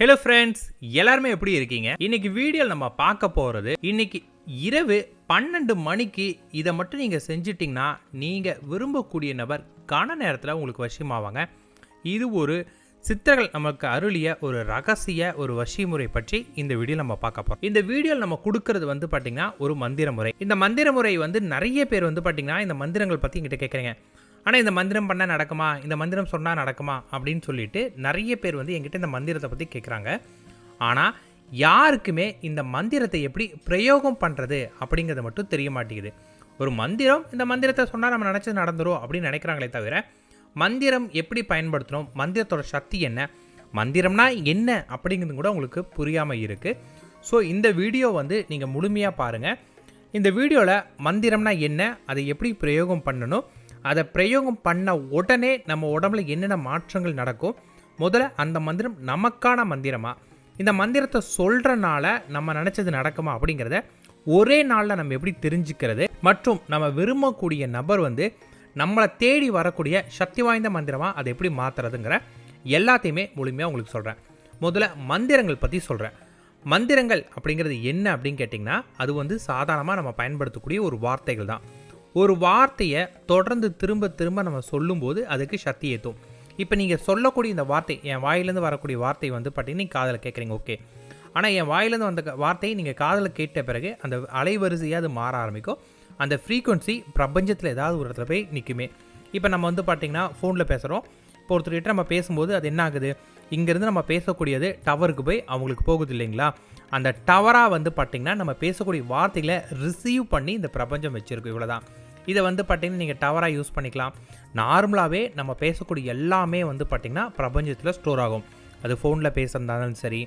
Hello friends, எல்லாருமே எப்படி இருக்கீங்க? இன்னைக்கு வீடியோவில் நம்ம பார்க்க போகிறது, இன்னைக்கு இரவு 12 மணிக்கு இதை மட்டும் நீங்கள் செஞ்சிட்டிங்கன்னா நீங்கள் விரும்பக்கூடிய நபர் கன நேரத்தில் உங்களுக்கு வசியமாவாங்க. இது ஒரு சித்தர்கள் நமக்கு அருளிய ஒரு ரகசிய ஒரு வசிமுறை பற்றி இந்த வீடியோ நம்ம பார்க்க போகிறோம். இந்த வீடியோவில் நம்ம கொடுக்கறது வந்து பார்த்தீங்கன்னா ஒரு மந்திர முறை. இந்த மந்திர முறை வந்து நிறைய பேர் வந்து பார்த்தீங்கன்னா இந்த மந்திரங்கள் பற்றி எங்கிட்ட கேட்குறீங்க. ஆனால் இந்த மந்திரம் பண்ணால் நடக்குமா, இந்த மந்திரம் சொன்னால் நடக்குமா அப்படின்னு சொல்லிட்டு நிறைய பேர் வந்து என்கிட்ட இந்த மந்திரத்தை பற்றி கேட்குறாங்க. ஆனால் யாருக்குமே இந்த மந்திரத்தை எப்படி பிரயோகம் பண்ணுறது அப்படிங்கிறது மட்டும் தெரிய மாட்டேங்குது. ஒரு மந்திரம், இந்த மந்திரத்தை சொன்னால் நம்ம நினச்சது நடந்துரும் அப்படின்னு நினைக்கிறாங்களே தவிர, மந்திரம் எப்படி பயன்படுத்தணும், மந்திரத்தோட சக்தி என்ன, மந்திரம்னா என்ன அப்படிங்கிறது கூட உங்களுக்கு புரியாமல் இருக்குது. ஸோ இந்த வீடியோ வந்து நீங்கள் முழுமையாக பாருங்கள். இந்த வீடியோவில் மந்திரம்னா என்ன, அதை எப்படி பிரயோகம் பண்ணணும், அதை பிரயோகம் பண்ண உடனே நம்ம உடம்புல என்னென்ன மாற்றங்கள் நடக்கும், முதல்ல அந்த மந்திரம் நமக்கான மந்திரமா, இந்த மந்திரத்தை சொல்கிறனால நம்ம நினச்சது நடக்குமா அப்படிங்கிறத ஒரே நாளில் நம்ம எப்படி தெரிஞ்சுக்கிறது, மற்றும் நம்ம விரும்பக்கூடிய நபர் வந்து நம்மளை தேடி வரக்கூடிய சக்தி வாய்ந்த மந்திரமாக அதை எப்படி மாற்றுறதுங்கிற எல்லாத்தையுமே முழுமையாக உங்களுக்கு சொல்கிறேன். முதல்ல மந்திரங்கள் பற்றி சொல்கிறேன். மந்திரங்கள் அப்படிங்கிறது என்ன அப்படின்னு கேட்டிங்கன்னா, அது வந்து சாதாரணமாக நம்ம பயன்படுத்தக்கூடிய ஒரு வார்த்தைகள் தான். ஒரு வார்த்தையை தொடர்ந்து திரும்ப திரும்ப நம்ம சொல்லும்போது அதுக்கு சக்தி ஏற்றும். இப்போ நீங்கள் சொல்லக்கூடிய இந்த வார்த்தை, என் வாயிலேருந்து வரக்கூடிய வார்த்தை வந்து பார்த்தீங்கன்னா நீங்கள் காதில் கேட்குறீங்க, ஓகே. ஆனால் என் வாயிலேருந்து வந்த வார்த்தையை நீங்கள் காதில் கேட்ட பிறகு அந்த அலைவரிசையாக அது மாற ஆரம்பிக்கும். அந்த ஃப்ரீக்குவன்சி பிரபஞ்சத்தில் ஏதாவது ஒரு இடத்துல போய் நிற்குமே. இப்போ நம்ம வந்து பார்த்திங்கன்னா ஃபோனில் பேசுகிறோம். இப்போ ஒருத்தர்கிட்ட நம்ம பேசும்போது அது என்ன ஆகுது, இங்கேருந்து நம்ம பேசக்கூடியது டவருக்கு போய் அவங்களுக்கு போகுது இல்லைங்களா. அந்த டவராக வந்து பார்த்திங்கன்னா நம்ம பேசக்கூடிய வார்த்தைகளை ரிசீவ் பண்ணி இந்த பிரபஞ்சம் வச்சுருக்கும். இவ்வளோதான். இதை வந்து பார்த்திங்கன்னா நீங்கள் டவராக யூஸ் பண்ணிக்கலாம். நார்மலாகவே நம்ம பேசக்கூடிய எல்லாமே வந்து பார்த்திங்கன்னா பிரபஞ்சத்தில் ஸ்டோர் ஆகும். அது ஃபோனில் பேசுகிறதாலும் சரி,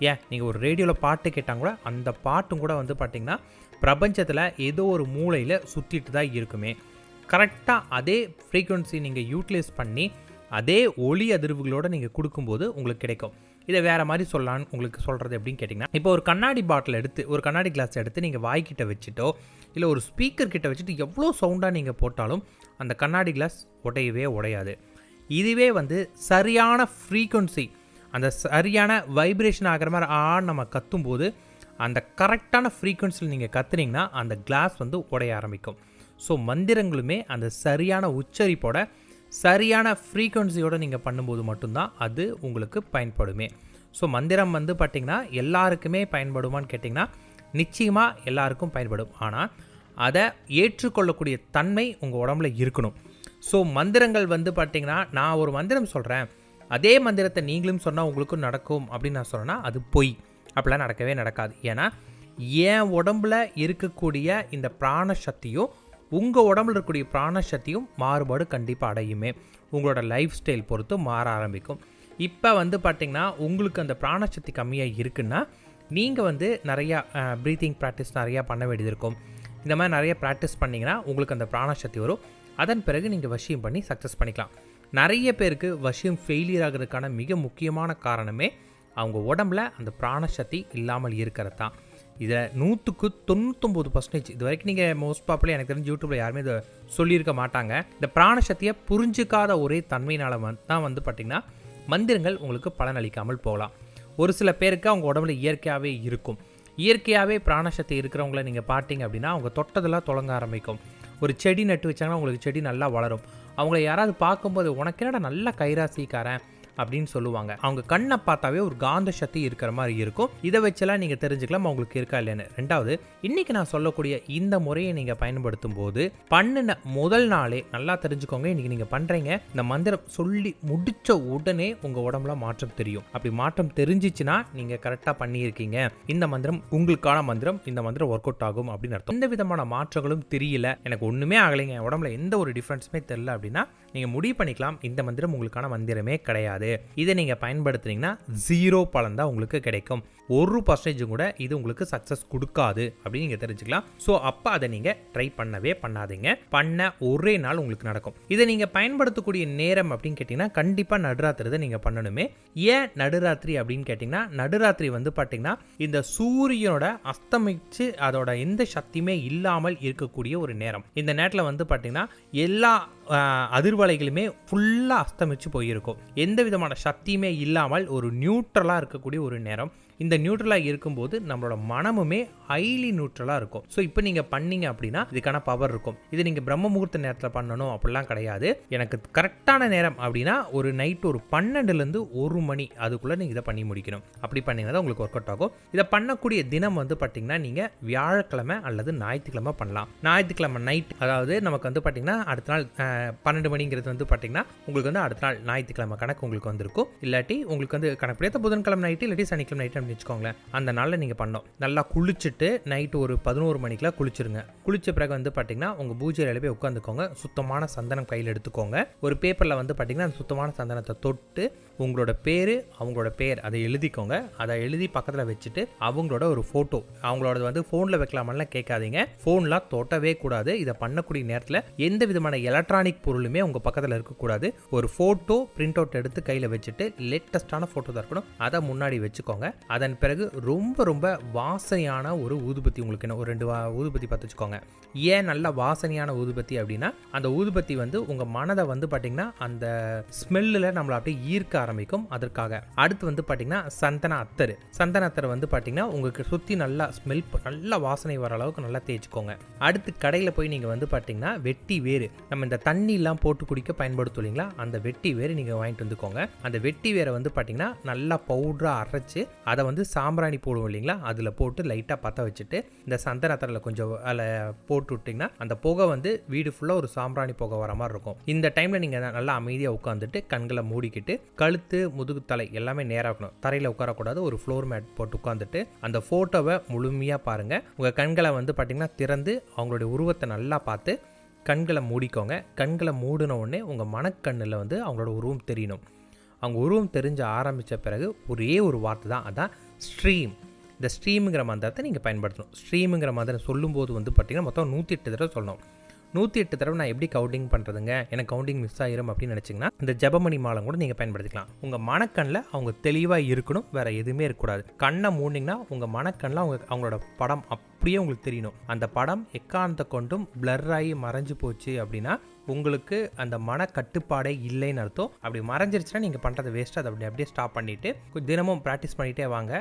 ஏன் நீங்கள் ஒரு ரேடியோவில் பாட்டு கேட்டால் கூட அந்த பாட்டும் கூட வந்து பார்த்திங்கன்னா பிரபஞ்சத்தில் ஏதோ ஒரு மூலையில் சுற்றிட்டு தான் இருக்குமே. கரெக்டாக அதே ஃப்ரீக்குவன்சி நீங்கள் யூட்டிலைஸ் பண்ணி அதே ஒளி அதிர்வுகளோடு நீங்கள் கொடுக்கும்போது உங்களுக்கு கிடைக்கும். இதை வேறு மாதிரி சொல்லலான்னு உங்களுக்கு சொல்கிறது எப்படின்னு கேட்டிங்கன்னா, இப்போ ஒரு கண்ணாடி பாட்டில் எடுத்து, ஒரு கண்ணாடி கிளாஸ் எடுத்து நீங்கள் வாய்க்கிட்ட வச்சுட்டோ இல்லை ஒரு ஸ்பீக்கர் கிட்ட வச்சுட்டு எவ்வளோ சவுண்டாக நீங்கள் போட்டாலும் அந்த கண்ணாடி கிளாஸ் உடையாது. இதுவே வந்து சரியான ஃப்ரீக்குவன்சி, அந்த சரியான வைப்ரேஷன் ஆகிற மாதிரி நம்ம கத்தும்போது அந்த கரெக்டான ஃப்ரீக்குவன்சியில் நீங்கள் கத்துனீங்கன்னா அந்த கிளாஸ் வந்து உடைய ஆரம்பிக்கும். ஸோ மந்திரங்களுமே அந்த சரியான உச்சரிப்போட சரியான ஃப்ரீக்குவன்சியோடு நீங்கள் பண்ணும்போது மட்டும்தான் அது உங்களுக்கு பயன்படுமே. ஸோ மந்திரம் வந்து பார்த்திங்கன்னா எல்லாருக்குமே பயன்படுமான்னு கேட்டிங்கன்னா நிச்சயமாக எல்லாருக்கும் பயன்படும். ஆனால் அதை ஏற்றுக்கொள்ளக்கூடிய தன்மை உங்கள் உடம்புல இருக்கணும். ஸோ மந்திரங்கள் வந்து பார்த்திங்கன்னா, நான் ஒரு மந்திரம் சொல்கிறேன், அதே மந்திரத்தை நீங்களும் சொன்னால் உங்களுக்கும் நடக்கும் அப்படின்னு நான் சொன்னேன்னா அது பொய். அப்படிலாம் நடக்கவே நடக்காது. ஏன்னா என் உடம்புல இருக்கக்கூடிய இந்த பிராணசக்தியும் உங்கள் உடம்புல இருக்கக்கூடிய பிராணசக்தியும் மாறுபாடு கண்டிப்பாக அடையுமே. உங்களோட லைஃப் ஸ்டைல் பொறுத்து மாற ஆரம்பிக்கும். இப்போ வந்து பார்த்திங்கன்னா உங்களுக்கு அந்த பிராணசக்தி கம்மியாக இருக்குன்னா நீங்கள் வந்து நிறையா ப்ரீத்திங் ப்ராக்டிஸ் நிறையா பண்ண வேண்டியது இருக்கும். இந்த மாதிரி நிறைய ப்ராக்டிஸ் பண்ணிங்கன்னா உங்களுக்கு அந்த பிராணசக்தி வரும். அதன் பிறகு நீங்கள் வசியம் பண்ணி சக்ஸஸ் பண்ணிக்கலாம். நிறைய பேருக்கு வசியம் ஃபெயிலியர் ஆகிறதுக்கான மிக முக்கியமான காரணமே அவங்க உடம்புல அந்த பிராணசக்தி இல்லாமல் இருக்கிறது தான். இதில் 100க்கு 99% இது வரைக்கும் நீங்கள் மோஸ்ட் ப்ராபப்லி எனக்கு தெரிஞ்சு யூடியூப்பில் யாருமே இதை சொல்லியிருக்க மாட்டாங்க. இந்த பிராணசக்தியை புரிஞ்சிக்காத ஒரே தன்மையினால் தான் வந்து பார்த்திங்கன்னா மந்திரங்கள் உங்களுக்கு பலனளிக்காமல் போகலாம். ஒரு சில பேருக்கு அவங்க உடம்புல இயற்கையாகவே இருக்கும். இயற்கையாகவே பிராணசக்தி இருக்கிறவங்கள நீங்கள் பார்த்தீங்க அப்படின்னா அவங்க தொட்டதெல்லாம் தொடங்க ஆரம்பிக்கும். ஒரு செடி நட்டு வச்சாங்கன்னா உங்களுக்கு செடி நல்லா வளரும். அவங்கள யாராவது பார்க்கும்போது உனக்கு என்னடா நல்லா கைராசிக்காரன் அப்படின்னு சொல்லுவாங்க. அவங்க கண்ணை பார்த்தாவே ஒரு காந்த சக்தி இருக்கிற மாதிரி இருக்கும். இதை வச்செல்லாம் நீங்கள் தெரிஞ்சுக்கலாம் அவங்களுக்கு இருக்கா இல்லைன்னு. ரெண்டாவது, இன்னைக்கு நான் சொல்லக்கூடிய இந்த முறையை நீங்கள் பயன்படுத்தும் போது பண்ணின முதல் நாளே நல்லா தெரிஞ்சுக்கோங்க, இன்னைக்கு நீங்கள் பண்ணுறீங்க, இந்த மந்திரம் சொல்லி முடிச்ச உடனே உங்கள் உடம்புல மாற்றம் தெரியும். அப்படி மாற்றம் தெரிஞ்சிச்சுன்னா நீங்கள் கரெக்டாக பண்ணியிருக்கீங்க, இந்த மந்திரம் உங்களுக்கான மந்திரம், இந்த மந்திரம் ஒர்க் அவுட் ஆகும் அப்படின்னு அர்த்தம். எந்த விதமான மாற்றங்களும் தெரியல, எனக்கு ஒன்றுமே ஆகலைங்க, உடம்புல எந்த ஒரு டிஃப்ரென்ஸுமே தெரியல அப்படின்னா நீங்கள் முடிவு பண்ணிக்கலாம் இந்த மந்திரம் உங்களுக்கான மந்திரமே கிடையாது. இதை நீங்கள் பயன்படுத்துனீங்கன்னா 0 பலன் தான் உங்களுக்கு கிடைக்கும். 1% கூட இது உங்களுக்கு சக்ஸஸ் கொடுக்காது அப்படின்னு நீங்கள் தெரிஞ்சுக்கலாம். ஸோ அப்போ அதை நீங்கள் ட்ரை பண்ணவே பண்ணாதீங்க. பண்ண ஒரே நாள் உங்களுக்கு நடக்கும். இதை நீங்கள் பயன்படுத்தக்கூடிய நேரம் அப்படின்னு கேட்டிங்கன்னா கண்டிப்பாக நடுராத்திரி தான் நீங்கள் பண்ணணுமே. ஏன் நடுராத்திரி அப்படின்னு கேட்டிங்கன்னா, நடுராத்திரி வந்து பார்த்தீங்கன்னா இந்த சூரியனோட அஸ்தமிச்சு அதோட எந்த சக்தியுமே இல்லாமல் இருக்கக்கூடிய ஒரு நேரம். இந்த நேரத்தில் வந்து பார்த்தீங்கன்னா எல்லா அதிர்வலைகளுமே ஃபுல்லாக அஸ்தமிச்சு போயிருக்கும். எந்த விதமான சக்தியுமே இல்லாமல் ஒரு நியூட்ரலாக இருக்கக்கூடிய ஒரு நேரம். இந்த நியூட்ரலாக இருக்கும்போது நம்மளோட மனமுமே ஹைலி நியூட்ரலாக இருக்கும். ஸோ இப்போ நீங்கள் பண்ணீங்க அப்படின்னா இதுக்கான பவர் இருக்கும். இது நீங்கள் பிரம்ம முகூர்த்த நேரத்தில் பண்ணணும் அப்படிலாம் கிடையாது. எனக்கு கரெக்டான நேரம் அப்படின்னா ஒரு நைட் ஒரு 12லேருந்து 1 மணி அதுக்குள்ளே நீங்கள் இதை பண்ணி முடிக்கணும். அப்படி பண்ணிங்கன்னா தான் உங்களுக்கு ஒர்க் அவுட் ஆகும். இதை பண்ணக்கூடிய தினம் வந்து பார்த்தீங்கன்னா நீங்கள் வியாழக்கிழமை அல்லது ஞாயிற்றுக்கிழமை பண்ணலாம். ஞாயிற்றுக்கிழமை நைட், அதாவது நமக்கு வந்து பார்த்தீங்கன்னா அடுத்த நாள் 12 மணிங்கிறது வந்து பார்த்தீங்கன்னா உங்களுக்கு வந்து அடுத்த நாள் ஞாயிற்றுக்கிழமை கணக்கு உங்களுக்கு வந்திருக்கும். இல்லாட்டி உங்களுக்கு வந்து கணக்கு படித்த புதன்கிழமை நைட்டு இல்லாட்டி சனிக்கிழமை நைட்டு வச்சுக்கோங்களேன். அந்த நாளில் நீங்கள் பண்ணோம். நல்லா குளிச்சுட்டு நைட்டு ஒரு 11 மணிக்கெலாம் குளிச்சிருங்க. குளிச்ச பிறகு வந்து பார்த்தீங்கன்னா உங்கள் பூஜையில் போய் உட்காந்துக்கோங்க. சுத்தமான சந்தனம் கையில் எடுத்துக்கோங்க. ஒரு பேப்பரில் வந்து பார்த்தீங்கன்னா அந்த சுத்தமான சந்தனத்தை தொட்டு உங்களோட பேர், அவங்களோட பேர் அதை எழுதிக்கோங்க. அதை எழுதி பக்கத்தில் வச்சுட்டு அவங்களோட ஒரு ஃபோட்டோ, அவங்களோட வந்து ஃபோனில் வைக்கலாமெல்லாம் கேட்காதீங்க. ஃபோன்லாம் தொட்டவே கூடாது. இதை பண்ணக்கூடிய நேரத்தில் எந்த விதமான எலக்ட்ரானிக் பொருளுமே உங்கள் பக்கத்தில் இருக்கக்கூடாது. ஒரு ஃபோட்டோ பிரிண்ட் அவுட் எடுத்து கையில் வச்சுட்டு லேட்டஸ்டான ஃபோட்டோ தான் இருக்கணும். அதை முன்னாடி வச்சுக்கோங்க. அதன் பிறகு ரொம்ப ரொம்ப வாசனையான ஒரு ஊதுபத்தி, உங்களுக்கு என்ன ஒரு 2 ஊதுபத்தி பார்த்து வச்சுக்கோங்க. ஏன் நல்ல வாசனையான ஊதுபத்தி அப்படின்னா அந்த ஊதுபத்தி வந்து உங்கள் மனதை வந்து பார்த்தீங்கன்னா அந்த ஸ்மெல்லில் நம்மளை அப்படியே ஈர்க்க ஆரம்பிக்கும். அதற்காக அடுத்து வந்து பார்த்தீங்கன்னா சந்தன அத்தர் வந்து பார்த்தீங்கன்னா உங்களுக்கு சுற்றி நல்லா ஸ்மெல், நல்லா வாசனை வர அளவுக்கு நல்லா தேய்ச்சிக்கோங்க. அடுத்து கடையில் போய் நீங்கள் வந்து பார்த்தீங்கன்னா வெட்டி வேறு, நம்ம இந்த தண்ணிலாம் போட்டு குடிக்க பயன்படுத்தும் இல்லைங்களா, அந்த வெட்டி வேறு நீங்கள் வாங்கிட்டு வந்துக்கோங்க. அந்த வெட்டி வேரை வந்து பார்த்தீங்கன்னா நல்லா பவுடராக அரைச்சி அதை வந்து சாம்பிராணி போடுவோம் இல்லைங்களா, அதில் போட்டு லைட்டாக பற்ற வச்சுட்டு இந்த சந்தனத்தில் கொஞ்சம் அதில் போட்டு விட்டிங்கன்னா அந்த புகை வந்து வீடு ஃபுல்லாக ஒரு சாம்பிராணி புகை வர மாதிரி இருக்கும். இந்த டைமில் நீங்கள் நல்லா அமைதியாக உட்காந்துட்டு கண்களை மூடிக்கிட்டு கழுத்து, முதுகு, தலை எல்லாமே நேராக இருக்கணும். தரையில் உட்காரக்கூடாது. ஒரு ஃப்ளோர் மேட் போட்டு உட்காந்துட்டு அந்த ஃபோட்டோவை முழுமையாக பாருங்கள். உங்கள் கண்களை வந்து பார்த்தீங்கன்னா திறந்து அவங்களுடைய உருவத்தை நல்லா பார்த்து கண்களை மூடிக்கோங்க. கண்களை மூடின உடனே உங்கள் மனக்கண்ணில் வந்து அவங்களோட உருவம் தெரியணும். அவங்க உருவம் தெரிஞ்ச ஆரம்பித்த பிறகு ஒரே ஒரு வார்த்தை தான், அதான் ஸ்ட்ரீம். இந்த ஸ்ட்ரீமுங்கிற மந்திரத்தை நீங்கள் பயன்படுத்தணும். ஸ்ட்ரீமுங்கிற மந்திரம் சொல்லும்போது வந்து பார்த்தீங்கன்னா மொத்தம் 108 தடவை சொல்லணும். 108 தடவை நான் எப்படி கவுண்டிங் பண்ணுறதுங்க, எனக்கு கவுண்டிங் மிஸ் ஆயிரும் அப்படின்னு நினச்சிங்கன்னா இந்த ஜபமணி மாலம் கூட நீங்கள் பயன்படுத்திக்கலாம். உங்கள் மனக்கண்ணில் அவங்க தெளிவாக இருக்கணும், வேறு எதுவுமே இருக்கக்கூடாது. கண்ணை மூடிங்கன்னா உங்கள் மனக்கண்ணில் அவங்களோட படம் அப்படியே உங்களுக்கு தெரியணும். அந்த படம் எக்காரணத்தை கொண்டும் பிளர் ஆகி மறைஞ்சு போச்சு அப்படின்னா உங்களுக்கு அந்த மன கட்டுப்பாடே இல்லைன்னு அர்த்தம். அப்படி மறைஞ்சிருச்சுன்னா நீங்கள் பண்ணுறது வேஸ்ட்டு. அதை அப்படியே ஸ்டாப் பண்ணிவிட்டு தினமும் ப்ராக்டிஸ் பண்ணிகிட்டே வாங்க.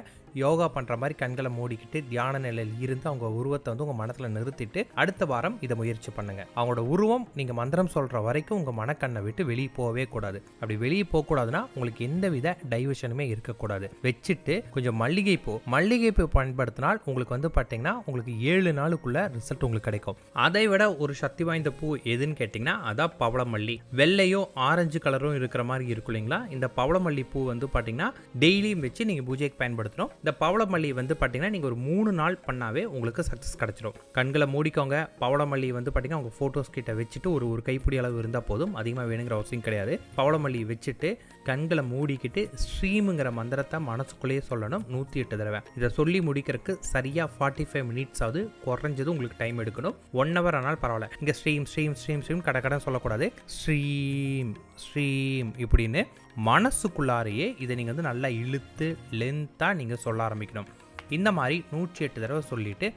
யோகா பண்ணுற மாதிரி கண்களை மூடிக்கிட்டு தியான நிலையில் இருந்து அவங்க உருவத்தை வந்து உங்கள் மனத்தில் நிறுத்திட்டு அடுத்த வாரம் இதை முயற்சி பண்ணுங்கள். அவங்களோட உருவம் நீங்கள் மந்திரம் சொல்கிற வரைக்கும் உங்கள் மனக்கண்ணை விட்டு வெளியே போகவே கூடாது. அப்படி வெளியே போகக்கூடாதுன்னா உங்களுக்கு எந்த வித டைவர்ஷனுமே இருக்கக்கூடாது. வச்சுட்டு கொஞ்சம் மல்லிகைப்பூ பயன்படுத்தினால் உங்களுக்கு வந்து பார்த்தீங்கன்னா உங்களுக்கு 7 நாளுக்குள்ள ரிசல்ட் உங்களுக்கு கிடைக்கும். அதை விட ஒரு சக்தி வாய்ந்த பூ எதுன்னு கேட்டிங்கன்னா அதான் பவளமல்லி. வெள்ளையும் ஆரஞ்சு கலரும் இருக்கிற மாதிரி இருக்கும் இல்லைங்களா, இந்த பவளமல்லி பூ வந்து பார்த்தீங்கன்னா டெய்லியும் வச்சு நீங்கள் பூஜைக்கு பயன்படுத்தணும். இந்த பவளமல்லி வந்து பார்த்தீங்கன்னா நீங்கள் ஒரு 3 நாள் பண்ணாவே உங்களுக்கு சக்ஸஸ் கிடைச்சிடும். கண்களை மூடிக்கோங்க. பவளமல்லி வந்து பார்த்தீங்கன்னா உங்கள் ஃபோட்டோஸ் கிட்ட வச்சுட்டு ஒரு கைப்பிடி அளவு இருந்தால் போதும், அதிகமாக வேணுங்கிற அவசியம் கிடையாது. பவளமல்லி வச்சுட்டு கண்களை மூடிக்கிட்டு ஸ்ட்ரீமுங்கிற மந்திரத்தை மனசுக்குள்ளேயே சொல்லணும் 108 தடவை. இதை சொல்லி முடிக்கிறதுக்கு சரியாக 45 மினிட்ஸ் ஆகுது, குறைஞ்சது உங்களுக்கு டைம் எடுக்கணும். 1 ஹவர் ஆனாலும் பரவாயில்ல. இங்கே ஸ்ட்ரீம் கடை சொல்லக்கூடாது. ஸ்ட்ரீம் இப்படின்னு மனசுக்குள்ளாரையே இதை நீங்கள் வந்து நல்லா இழுத்து லென்த்தாக நீங்கள் சொல்ல ஆரம்பிக்கணும். இந்த மாதிரி 108 தடவை சொல்லிவிட்டு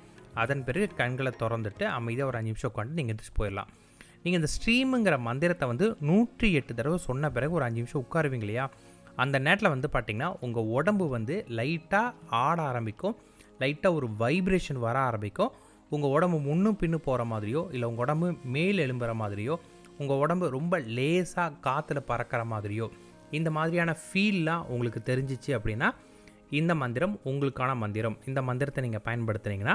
அதன் பிறகு கண்களை திறந்துட்டு அமைதியாக ஒரு 5 நிமிஷம் உட்காந்து நீங்கள் எந்திரிச்சு போயிடலாம். நீங்கள் இந்த ஸ்ட்ரீமுங்கிற மந்திரத்தை வந்து 108 தடவை சொன்ன பிறகு ஒரு 5 நிமிஷம் உட்காருவீங்க இல்லையா, அந்த நேரத்தில் வந்து பார்த்திங்கன்னா உங்கள் உடம்பு வந்து லைட்டாக ஆட ஆரம்பிக்கும், லைட்டாக ஒரு வைப்ரேஷன் வர ஆரம்பிக்கும். உங்கள் உடம்பு முன்னும் பின்னும் போகிற மாதிரியோ இல்லை உங்கள் உடம்பு மேல் எழும்புகிற மாதிரியோ உங்கள் உடம்பு ரொம்ப லேசாக காற்றுல பறக்கிற மாதிரியோ இந்த மாதிரியான ஃபீல்லாம் உங்களுக்கு தெரிஞ்சிச்சு அப்படின்னா இந்த மந்திரம் உங்களுக்கான மந்திரம். இந்த மந்திரத்தை நீங்கள் பயன்படுத்துனீங்கன்னா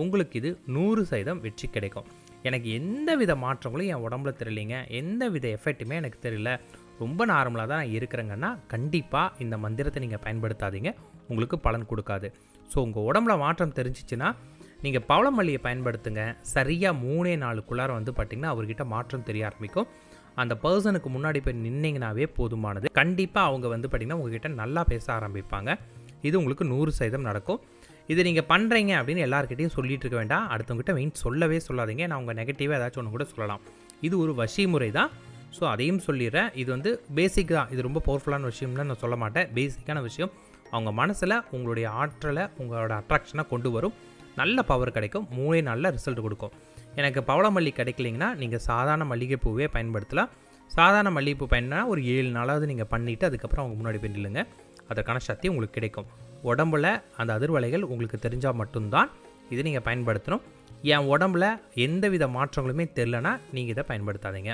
உங்களுக்கு இது 100% வெற்றி கிடைக்கும். எனக்கு எந்த வித மாற்றங்களும் என் உடம்புல தெரியலைங்க, எந்த வித எஃபெக்ட்டுமே எனக்கு தெரியல, ரொம்ப நார்மலாக தான் நான் இருக்கிறேங்கன்னா கண்டிப்பாக இந்த மந்திரத்தை நீங்கள் பயன்படுத்தாதீங்க, உங்களுக்கு பலன் கொடுக்காது. ஸோ உங்கள் உடம்புல மாற்றம் தெரிஞ்சிச்சுன்னா நீங்கள் பவளமல்லியை பயன்படுத்துங்க. சரியாக 3 நாளுக்குள்ளார வந்து பார்த்திங்கன்னா அவர்கிட்ட மாற்றம் தெரிய ஆரம்பிக்கும். அந்த பர்சனுக்கு முன்னாடி போய் நின்னீங்கனாவே போதுமானது. கண்டிப்பாக அவங்க வந்து பார்த்திங்கன்னா உங்ககிட்ட நல்லா பேச ஆரம்பிப்பாங்க. இது உங்களுக்கு 100% நடக்கும். இது நீங்கள் பண்ணுறீங்க அப்படின்னு எல்லாருக்கிட்டையும் சொல்லிட்டு இருக்க வேண்டாம். அடுத்தவங்ககிட்ட சொல்லவே சொல்லாதீங்க. நான் உங்கள் நெகட்டிவாக ஏதாச்சும் ஒன்று கூட சொல்லலாம். இது ஒரு வசிமுறை தான். ஸோ அதையும் சொல்லிடுறேன். இது வந்து பேசிக் தான். இது ரொம்ப பவர்ஃபுல்லான விஷயம்னு நான் சொல்ல மாட்டேன். பேசிக்கான விஷயம். அவங்க மனசில் உங்களுடைய ஆற்றலை, உங்களோட அட்ராக்ஷனை கொண்டு வரும். நல்ல பவர் கிடைக்கும். 3 நாளில் ரிசல்ட் கொடுக்கும். எனக்கு பவளமல்லி கிடைக்கலிங்கன்னா நீங்கள் சாதாரண மல்லிகைப்பூவே பயன்படுத்தலாம். சாதாரண மல்லிகைப்பூ பயன்னா ஒரு 7 நாளாவது நீங்கள் பண்ணிவிட்டு அதுக்கப்புறம் அவங்க முன்னாடி போய் நில்லுங்க. அதற்கான சக்தி உங்களுக்கு கிடைக்கும். உடம்புல அந்த அதிர்வலைகள் உங்களுக்கு தெரிஞ்சால் மட்டும்தான் இதை நீங்கள் பயன்படுத்தணும். என் உடம்புல எந்தவித மாற்றங்களுமே தெரிலனா நீங்கள் இதை பயன்படுத்தாதீங்க.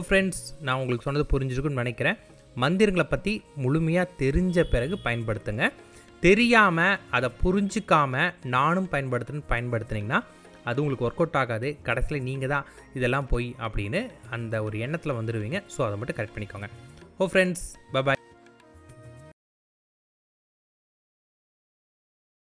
ஃப்ரெண்ட்ஸ், நான் உங்களுக்கு சொன்னது புரிஞ்சிருக்குன்னு நினைக்கிறேன். மந்திரங்களை பற்றி முழுமையாக தெரிஞ்ச பிறகு பயன்படுத்துங்க. தெரியாமல் அதை புரிஞ்சிக்காமல் நானும் பயன்படுத்துனீங்கன்னா அது உங்களுக்கு ஒர்க் அவுட் ஆகாது. கடைசியில் நீங்கள் தான் இதெல்லாம் போய் அப்படின்னு அந்த ஒரு எண்ணத்தில் வந்துடுவீங்க. ஸோ அதை மட்டும் கரெக்ட் பண்ணிக்கோங்க. Friends, by.